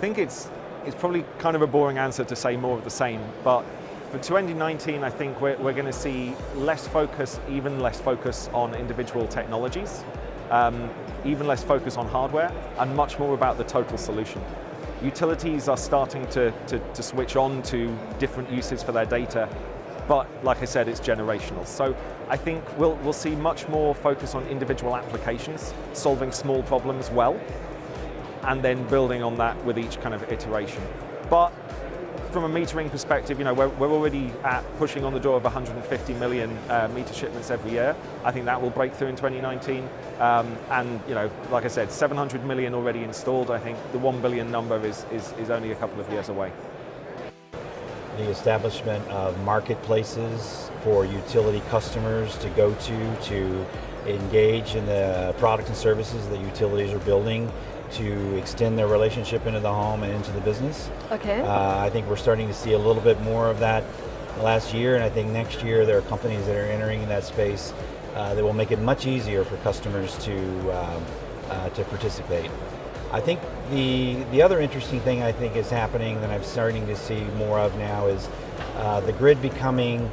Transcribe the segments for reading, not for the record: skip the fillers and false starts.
think it's probably kind of a boring answer to say more of the same, but for 2019, I think we're going to see even less focus on individual technologies, even less focus on hardware, and much more about the total solution. Utilities are starting to switch on to different uses for their data, but like I said, it's generational. So I think we'll see much more focus on individual applications, solving small problems well, and then building on that with each kind of iteration. But from a metering perspective, we're already pushing on the door of 150 million meter shipments every year. I think that will break through in 2019. And like I said, 700 million already installed. I think the 1 billion number is only a couple of years away. The establishment of marketplaces for utility customers to go to engage in the products and services that utilities are building to extend their relationship into the home and into the business. Okay. I think we're starting to see a little bit more of that last year, and I think next year there are companies that are entering in that space that will make it much easier for customers to participate. I think the other interesting thing I think is happening that I'm starting to see more of now is the grid becoming,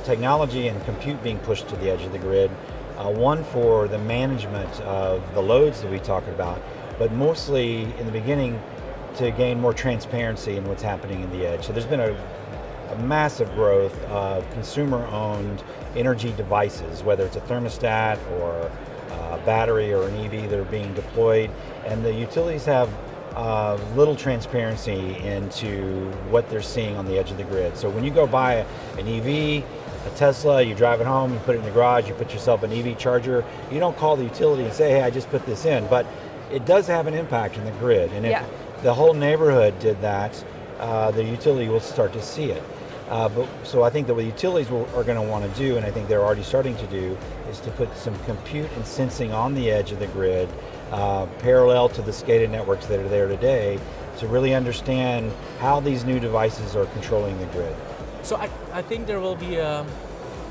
technology and compute being pushed to the edge of the grid. One for the management of the loads that we talked about, but mostly in the beginning to gain more transparency in what's happening in the edge. So there's been a massive growth of consumer-owned energy devices, whether it's a thermostat or a battery or an EV that are being deployed, and the utilities have little transparency into what they're seeing on the edge of the grid. So when you go buy an EV, a Tesla, you drive it home, you put it in the garage, you put yourself an EV charger, you don't call the utility and say, hey, I just put this in, but it does have an impact on the grid. And if the whole neighborhood did that, the utility will start to see it. So I think that what utilities are going to want to do, and I think they're already starting to do, is to put some compute and sensing on the edge of the grid, parallel to the SCADA networks that are there today, to really understand how these new devices are controlling the grid. So I think there will be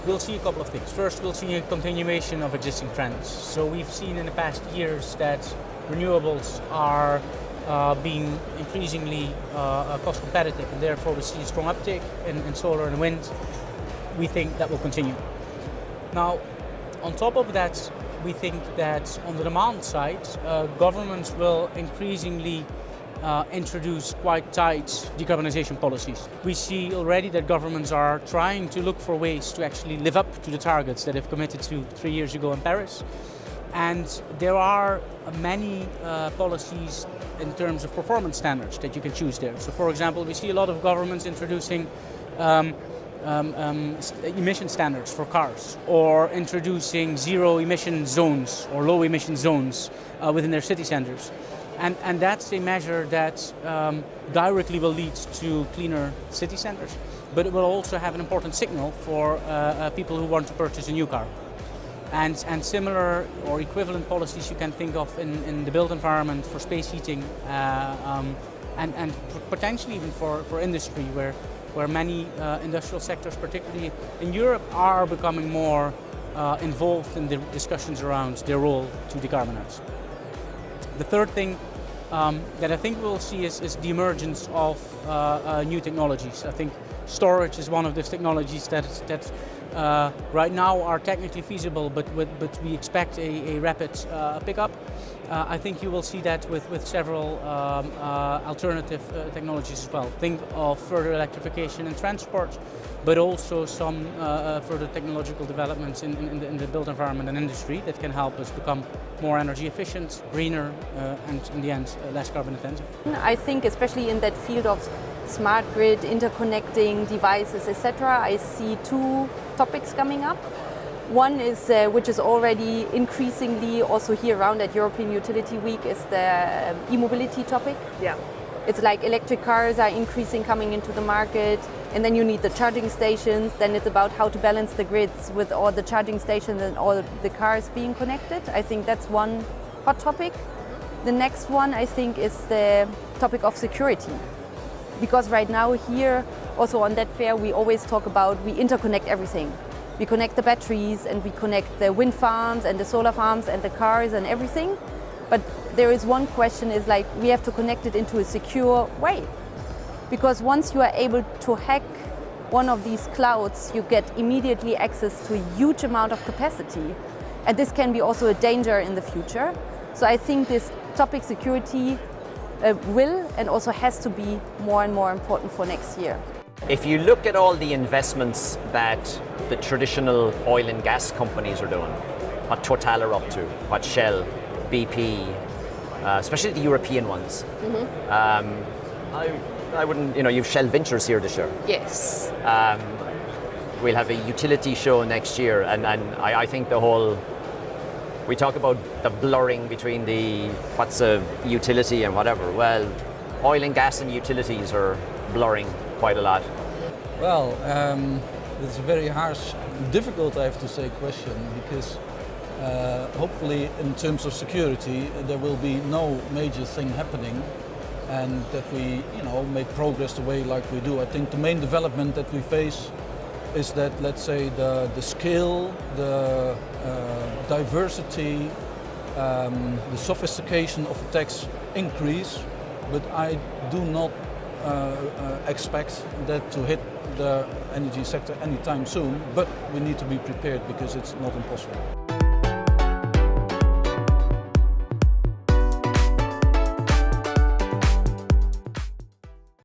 we'll see a couple of things. First, we'll see a continuation of existing trends. So we've seen in the past years that renewables are being increasingly cost competitive, and therefore we see a strong uptick in solar and wind. We think that will continue. Now, on top of that, we think that on the demand side, governments will increasingly introduce quite tight decarbonization policies. We see already that governments are trying to look for ways to actually live up to the targets that they've committed to 3 years ago in Paris. And there are many policies in terms of performance standards that you can choose there. So for example, we see a lot of governments introducing emission standards for cars, or introducing zero emission zones or low emission zones within their city centers. And that's a measure that directly will lead to cleaner city centers, but it will also have an important signal for people who want to purchase a new car. And similar or equivalent policies you can think of in the built environment for space heating, and potentially even for industry, where many industrial sectors, particularly in Europe, are becoming more involved in the discussions around their role to decarbonize. The third thing that I think we'll see is the emergence of new technologies. I think storage is one of those technologies that right now are technically feasible, but we expect a rapid pickup. I think you will see that with several alternative technologies as well. Think of further electrification in transport, but also some further technological developments in the built environment and industry that can help us become more energy efficient, greener, and in the end, less carbon intensive. I think especially in that field of smart grid, interconnecting devices, etc., I see two topics coming up. One is, which is already increasingly also here around at European Utility Week, is the e-mobility topic. Yeah. It's like electric cars are increasing coming into the market, and then you need the charging stations. Then it's about how to balance the grids with all the charging stations and all the cars being connected. I think that's one hot topic. The next one, I think, is the topic of security. Because right now here, also on that fair, we always talk about we interconnect everything. We connect the batteries and we connect the wind farms and the solar farms and the cars and everything. But there is one question is like we have to connect it into a secure way. Because once you are able to hack one of these clouds, you get immediately access to a huge amount of capacity. And this can be also a danger in the future. So I think this topic security will and also has to be more and more important for next year. If you look at all the investments that the traditional oil and gas companies are doing, what Total are up to, what Shell, BP, especially the European ones, I wouldn't, you've Shell Ventures here this year. Yes. We'll have a utility show next year, and I think we talk about the blurring between what's a utility and whatever. Well, oil and gas and utilities are blurring quite a lot. Well, it's a very harsh, difficult, I have to say, question, because hopefully in terms of security there will be no major thing happening, and that we make progress the way like we do. I think the main development that we face is that, let's say, the skill, the diversity, the sophistication of attacks increase, but I do not expect that to hit the energy sector anytime soon, but we need to be prepared because it's not impossible.